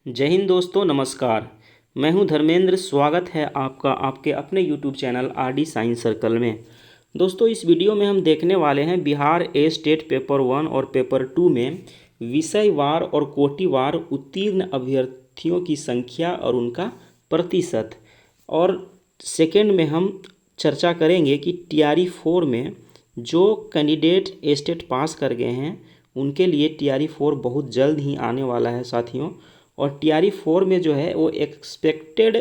जय हिंद दोस्तों, नमस्कार। मैं हूं धर्मेंद्र। स्वागत है आपका आपके अपने YouTube channel RD science circle में। दोस्तों, इस वीडियो में हम देखने वाले हैं बिहार ए स्टेट पेपर 1 और पेपर 2 में विषयवार और कोटिवार उत्तीर्ण अभ्यर्थियों की संख्या और उनका प्रतिशत। और सेकेंड में हम चर्चा करेंगे कि टीआरई 4 में जो कैंडिडेट ए स्टेट पास कर गए हैं उनके लिए टीआरई 4 बहुत जल्द ही आने वाला है साथियों। और टीआरई 4 में जो है वो एक्सपेक्टेड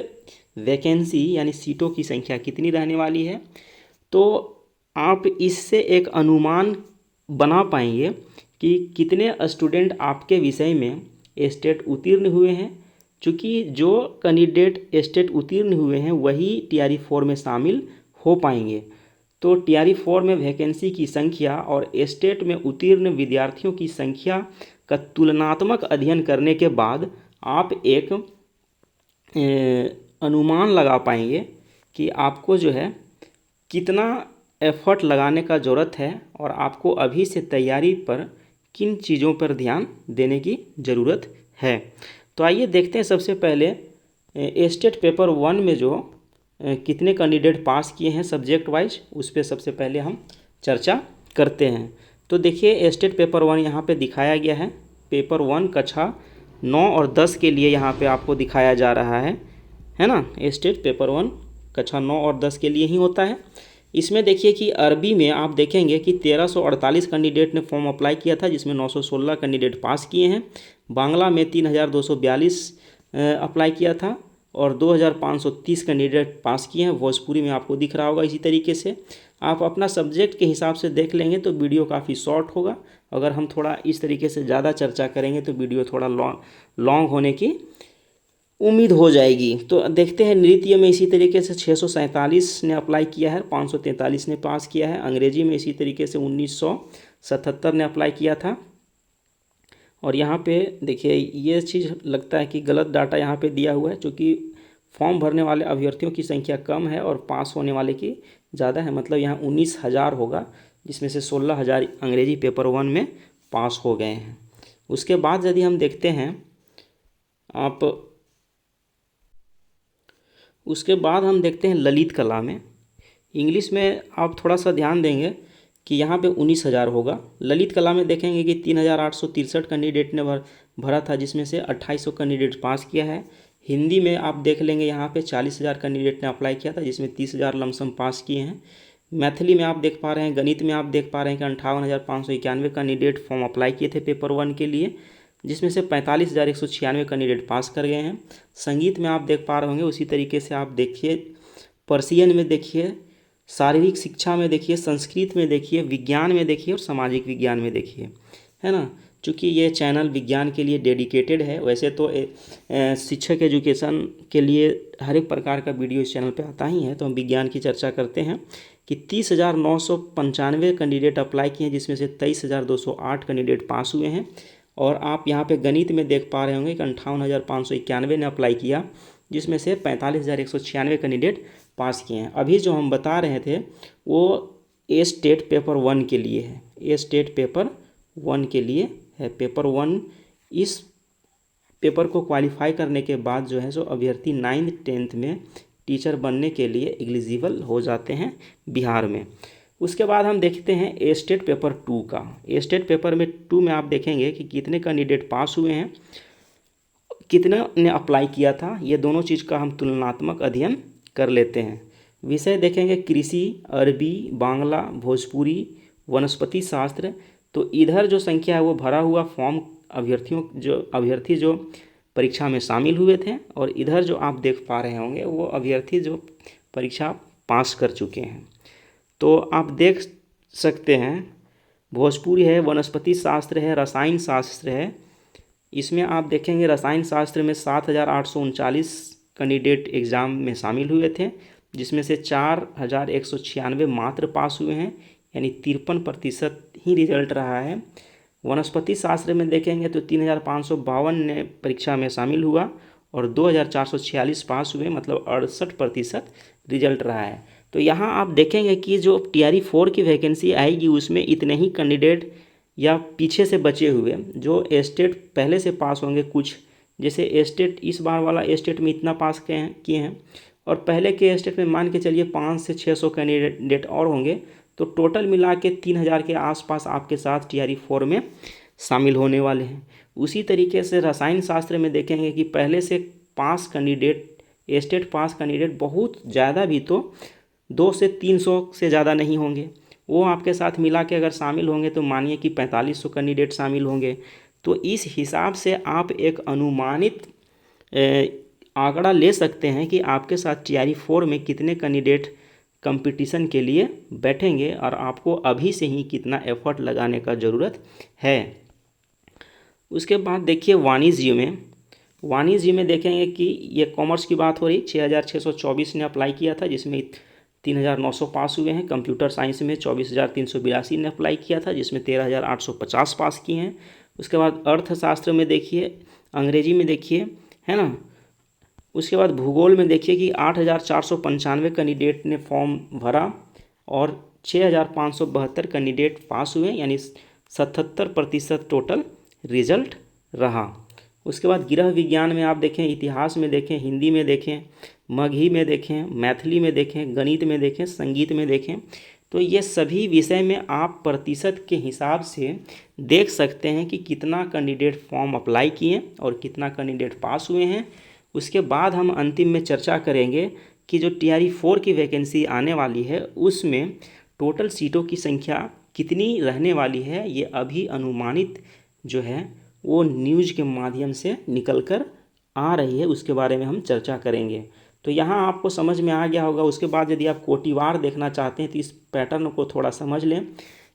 वैकेंसी यानी सीटों की संख्या कितनी रहने वाली है, तो आप इससे एक अनुमान बना पाएंगे कि कितने स्टूडेंट आपके विषय में स्टेट उत्तीर्ण हुए हैं। चूँकि जो कैंडिडेट स्टेट उत्तीर्ण हुए हैं वही टीआरई 4 में शामिल हो पाएंगे। तो टीआरई 4 में वैकेंसी की संख्या और स्टेट में उत्तीर्ण विद्यार्थियों की संख्या का तुलनात्मक अध्ययन करने के बाद आप एक अनुमान लगा पाएंगे कि आपको जो है कितना एफर्ट लगाने का ज़रूरत है और आपको अभी से तैयारी पर किन चीज़ों पर ध्यान देने की ज़रूरत है। तो आइए देखते हैं सबसे पहले स्टेट पेपर 1 में जो कितने कैंडिडेट पास किए हैं सब्जेक्ट वाइज, उस पर सबसे पहले हम चर्चा करते हैं। तो देखिए स्टेट पेपर 1 यहाँ पे दिखाया गया है। पेपर 1 कक्षा 9 और 10 के लिए यहाँ पे आपको दिखाया जा रहा है ना। स्टेट पेपर 1 कक्षा 9 और 10 के लिए ही होता है। इसमें देखिए कि अरबी में आप देखेंगे कि 1348 कैंडिडेट ने फॉर्म अप्लाई किया था, जिसमें 916 कैंडिडेट पास किए हैं। बांग्ला में 3242 अप्लाई किया था और 2530 कैंडिडेट पास किए हैं। भोजपुरी में आपको दिख रहा होगा। इसी तरीके से आप अपना सब्जेक्ट के हिसाब से देख लेंगे तो वीडियो काफ़ी शॉर्ट होगा। अगर हम थोड़ा इस तरीके से ज़्यादा चर्चा करेंगे तो वीडियो थोड़ा लॉन्ग होने की उम्मीद हो जाएगी। तो देखते हैं नृत्य में इसी तरीके से 647 ने अप्लाई किया है, 543 ने पास किया है। अंग्रेजी में इसी तरीके से 1977 ने अप्लाई किया था। और यहाँ पे देखिए ये चीज़ लगता है कि गलत डाटा यहाँ पे दिया हुआ है, क्योंकि फॉर्म भरने वाले अभ्यर्थियों की संख्या कम है और पास होने वाले की ज़्यादा है। मतलब यहाँ 19,000 होगा, जिसमें से 16,000 अंग्रेजी पेपर 1 में पास हो गए हैं। उसके बाद यदि हम देखते हैं उसके बाद हम देखते हैं ललित कला में। इंग्लिश में आप थोड़ा सा ध्यान देंगे कि यहाँ पे 19,000 होगा। ललित कला में देखेंगे कि 3,863 कैंडिडेट ने भरा था, जिसमें से 2,800 कैंडिडेट पास किया है। हिंदी में आप देख लेंगे यहाँ पे 40,000 कैंडिडेट ने अप्लाई किया था, जिसमें 30,000 लमसम पास किए हैं। मैथिली में आप देख पा रहे हैं, गणित में आप देख पा रहे हैं कि 58,591 कैंडिडेट फॉर्म अप्लाई किए थे पेपर 1 के लिए, जिसमें से 45,196 कैंडिडेट पास कर गए हैं। संगीत में आप देख पा रहे होंगे, उसी तरीके से आप देखिए पर्सियन में देखिए, शारीरिक शिक्षा में देखिए, संस्कृत में देखिए, विज्ञान में देखिए और सामाजिक विज्ञान में देखिए, है ना। चूँकि ये चैनल विज्ञान के लिए डेडिकेटेड है। वैसे तो शिक्षक एजुकेशन के लिए हर एक प्रकार का वीडियो इस चैनल पे आता ही है, तो हम विज्ञान की चर्चा करते हैं कि 30,995 कैंडिडेट अप्लाई किए हैं, जिसमें से 23,208 कैंडिडेट पास हुए हैं। और आप यहाँ पे गणित में देख पा रहे होंगे कि 58,591 ने अप्लाई किया, जिसमें से 45,196 कैंडिडेट पास किए हैं। अभी जो हम बता रहे थे वो ए स्टेट पेपर 1 के लिए है। ए स्टेट पेपर 1 के लिए है। पेपर 1 इस पेपर को क्वालिफाई करने के बाद जो है सो अभ्यर्थी 9th 10th में टीचर बनने के लिए एलिजिबल हो जाते हैं बिहार में। उसके बाद हम देखते हैं ए स्टेट पेपर 2 का। ए स्टेट पेपर में 2 में आप देखेंगे कि कितने कैंडिडेट पास हुए हैं, कितने ने अप्लाई किया था। ये दोनों चीज़ का हम तुलनात्मक अध्ययन कर लेते हैं। विषय देखेंगे कृषि, अरबी, बांग्ला, भोजपुरी, वनस्पति शास्त्र। तो इधर जो संख्या है वो भरा हुआ फॉर्म अभ्यर्थी जो परीक्षा में शामिल हुए थे, और इधर जो आप देख पा रहे होंगे वो अभ्यर्थी जो परीक्षा पास कर चुके हैं। तो आप देख सकते हैं भोजपुरी है, वनस्पति शास्त्र है, रसायन शास्त्र है। इसमें आप देखेंगे रसायन शास्त्र में 7,839 कैंडिडेट एग्ज़ाम में शामिल हुए थे, जिसमें से 4,196 मात्र पास हुए हैं, यानी 53% ही रिजल्ट रहा है। वनस्पति शास्त्र में देखेंगे तो 3,552 ने परीक्षा में शामिल हुआ और 2,446 पास हुए, मतलब 68% रिजल्ट रहा है। तो यहाँ आप देखेंगे कि जो टीआरई 4 की वैकेंसी आएगी उसमें इतने ही कैंडिडेट या पीछे से बचे हुए जो स्टेट पहले से पास होंगे कुछ जैसे एस्टेट इस बार वाला एस्टेट में इतना पास किए हैं और पहले के एस्टेट में मान के चलिए 500 से 600 कैंडिडेट और होंगे, तो टोटल मिला के 3000 के आसपास आपके साथ TRE 4 में शामिल होने वाले हैं। उसी तरीके से रसायन शास्त्र में देखेंगे कि पहले से पास कैंडिडेट, एस्टेट पास कैंडिडेट बहुत ज़्यादा भी तो 200 से 300 से ज़्यादा नहीं होंगे, वो आपके साथ मिला के अगर शामिल होंगे तो मानिए कि 4500 कैंडिडेट शामिल होंगे। तो इस हिसाब से आप एक अनुमानित आंकड़ा ले सकते हैं कि आपके साथ TRE 4 में कितने कैंडिडेट कंपटीशन के लिए बैठेंगे और आपको अभी से ही कितना एफर्ट लगाने का ज़रूरत है। उसके बाद देखिए वाणिज्य में देखेंगे कि ये कॉमर्स की बात हो रही, 6624 ने अप्लाई किया था जिसमें 3900 पास हुए हैं। कंप्यूटर साइंस में 24382 ने अप्लाई किया था जिसमें 13850 पास किए हैं। उसके बाद अर्थशास्त्र में देखिए, अंग्रेजी में देखिए, है ना। उसके बाद भूगोल में देखिए कि 8495 कैंडिडेट ने फॉर्म भरा और 6572 कैंडिडेट पास हुए, यानी 77% टोटल रिजल्ट रहा। उसके बाद गृह विज्ञान में आप देखें, इतिहास में देखें, हिंदी में देखें, मगही में देखें, मैथिली में देखें, गणित में देखें, संगीत में देखें, तो ये सभी विषय में आप प्रतिशत के हिसाब से देख सकते हैं कि कितना कैंडिडेट फॉर्म अप्लाई किए और कितना कैंडिडेट पास हुए हैं। उसके बाद हम अंतिम में चर्चा करेंगे कि जो TRE 4 की वैकेंसी आने वाली है उसमें टोटल सीटों की संख्या कितनी रहने वाली है। ये अभी अनुमानित जो है वो न्यूज़ के माध्यम से निकल कर आ रही है, उसके बारे में हम चर्चा करेंगे। तो यहाँ आपको समझ में आ गया होगा। उसके बाद यदि आप कोटिवार देखना चाहते हैं तो इस पैटर्न को थोड़ा समझ लें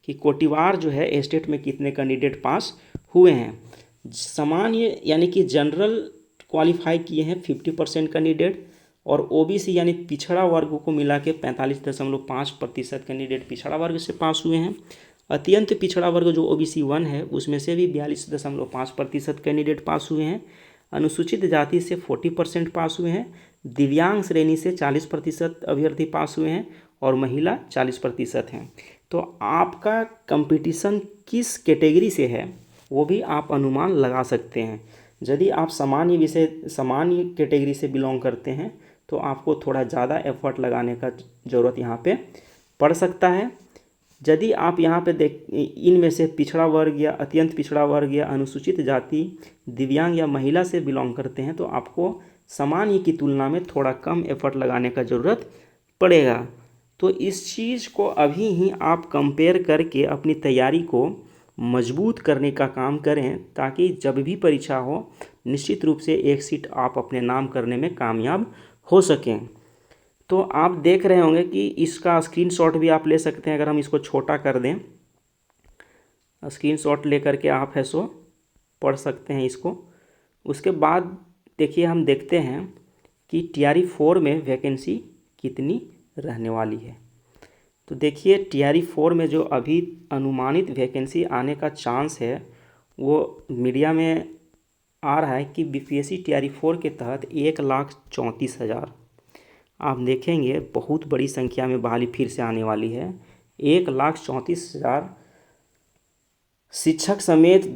कि कोटिवार जो है एस्टेट में कितने कैंडिडेट पास हुए हैं। सामान्य यानी कि जनरल क्वालिफाई किए हैं 50% कैंडिडेट, और OBC यानी पिछड़ा वर्ग को मिला के 45.5% कैंडिडेट पिछड़ा वर्ग से पास हुए हैं। अत्यंत पिछड़ा वर्ग जो OBC 1 है उसमें से भी 42.5% कैंडिडेट पास हुए हैं। अनुसूचित जाति से 40% पास हुए हैं। दिव्यांग श्रेणी से 40% अभ्यर्थी पास हुए हैं और महिला 40% हैं। तो आपका कंपटीशन किस कैटेगरी से है वो भी आप अनुमान लगा सकते हैं। यदि आप सामान्य कैटेगरी से बिलोंग करते हैं तो आपको थोड़ा ज़्यादा एफर्ट लगाने का ज़रूरत यहाँ पे पड़ सकता है। यदि आप यहाँ पे इनमें से पिछड़ा वर्ग या अत्यंत पिछड़ा वर्ग या अनुसूचित जाति, दिव्यांग या महिला से बिलोंग करते हैं तो आपको सामान्य की तुलना में थोड़ा कम एफर्ट लगाने का ज़रूरत पड़ेगा। तो इस चीज़ को अभी ही आप कंपेयर करके अपनी तैयारी को मजबूत करने का काम करें, ताकि जब भी परीक्षा हो निश्चित रूप से एक सीट आप अपने नाम करने में कामयाब हो सकें। तो आप देख रहे होंगे कि इसका स्क्रीनशॉट भी आप ले सकते हैं। अगर हम इसको छोटा कर दें, स्क्रीनशॉट ले करके आप है सो पढ़ सकते हैं इसको। उसके बाद देखिए हम देखते हैं कि TRE 4 में वैकेंसी कितनी रहने वाली है। तो देखिए TRE 4 में जो अभी अनुमानित वैकेंसी आने का चांस है वो मीडिया में आ रहा है कि BPSC TRE 4 के तहत 1,34,000, आप देखेंगे बहुत बड़ी संख्या में बहाली फिर से आने वाली है। 1,34,000 शिक्षक समेत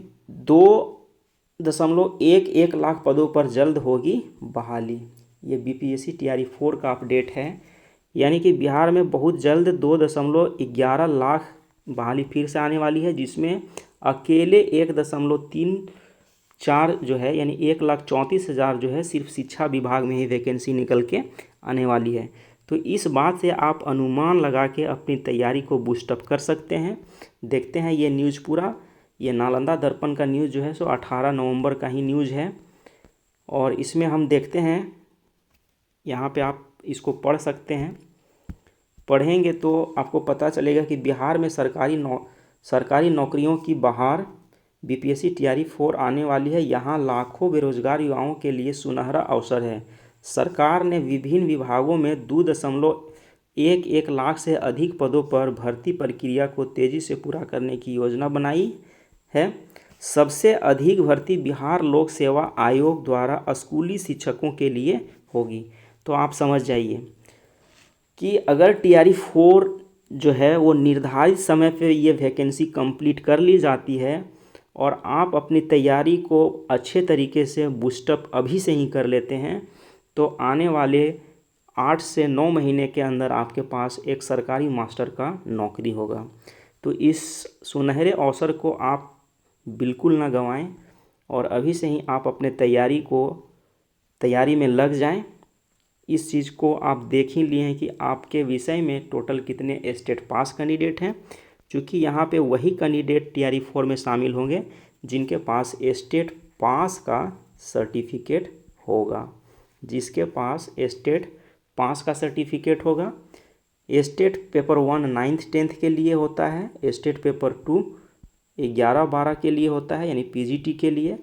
2.11 लाख पदों पर जल्द होगी बहाली। ये BPSC TRE 4 का अपडेट है, यानी कि बिहार में बहुत जल्द 2.11 लाख बहाली फिर से आने वाली है, जिसमें अकेले 1.34 जो है यानी 1,34,000 जो है सिर्फ शिक्षा विभाग में ही वैकेंसी निकल के आने वाली है। तो इस बात से आप अनुमान लगा के अपनी तैयारी को बूस्टअप कर सकते हैं। देखते हैं ये न्यूज़ पूरा, ये नालंदा दर्पण का न्यूज़ जो है सो 18 नवंबर का ही न्यूज़ है, और इसमें हम देखते हैं, यहाँ पे आप इसको पढ़ सकते हैं। पढ़ेंगे तो आपको पता चलेगा कि बिहार में सरकारी नौकरियों की बहार, BPSC TRE 4 आने वाली है। यहाँ लाखों बेरोजगार युवाओं के लिए सुनहरा अवसर है। सरकार ने विभिन्न विभागों में 2.11 लाख से अधिक पदों पर भर्ती प्रक्रिया को तेज़ी से पूरा करने की योजना बनाई है। सबसे अधिक भर्ती बिहार लोक सेवा आयोग द्वारा स्कूली शिक्षकों के लिए होगी। तो आप समझ जाइए कि अगर TRE 4 जो है वो निर्धारित समय पे ये वैकेंसी कंप्लीट कर ली जाती है और आप अपनी तैयारी को अच्छे तरीके से बूस्टअप अभी से ही कर लेते हैं तो आने वाले 8 से 9 महीने के अंदर आपके पास एक सरकारी मास्टर का नौकरी होगा। तो इस सुनहरे अवसर को आप बिल्कुल ना गंवाएं और अभी से ही आप अपने तैयारी में लग जाएं। इस चीज़ को आप देख ही लिए हैं कि आपके विषय में टोटल कितने स्टेट पास कैंडिडेट हैं, क्योंकि यहाँ पे वही कैंडिडेट तैयारी 4 में शामिल होंगे जिनके पास स्टेट पास का सर्टिफिकेट होगा। जिसके पास स्टेट पास का सर्टिफिकेट होगा, स्टेट पेपर 1 9th 10th के लिए होता है, स्टेट पेपर 2 11-12 के लिए होता है यानी पीजीटी के लिए,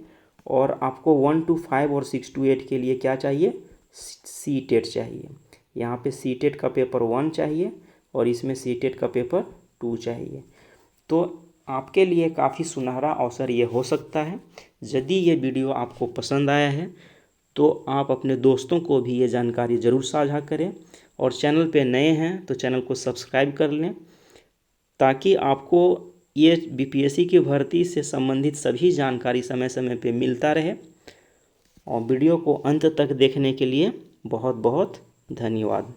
और आपको 1 to 5 और 6 to 8 के लिए क्या चाहिए, सी टेट चाहिए। यहाँ पे सी टेट का पेपर 1 चाहिए और इसमें सी टेट का पेपर 2 चाहिए। तो आपके लिए काफ़ी सुनहरा अवसर ये हो सकता है। यदि ये वीडियो आपको पसंद आया है तो आप अपने दोस्तों को भी ये जानकारी ज़रूर साझा करें और चैनल पे नए हैं तो चैनल को सब्सक्राइब कर लें ताकि आपको ये बीपीएससी की भर्ती से संबंधित सभी जानकारी समय समय पे मिलता रहे। और वीडियो को अंत तक देखने के लिए बहुत बहुत धन्यवाद।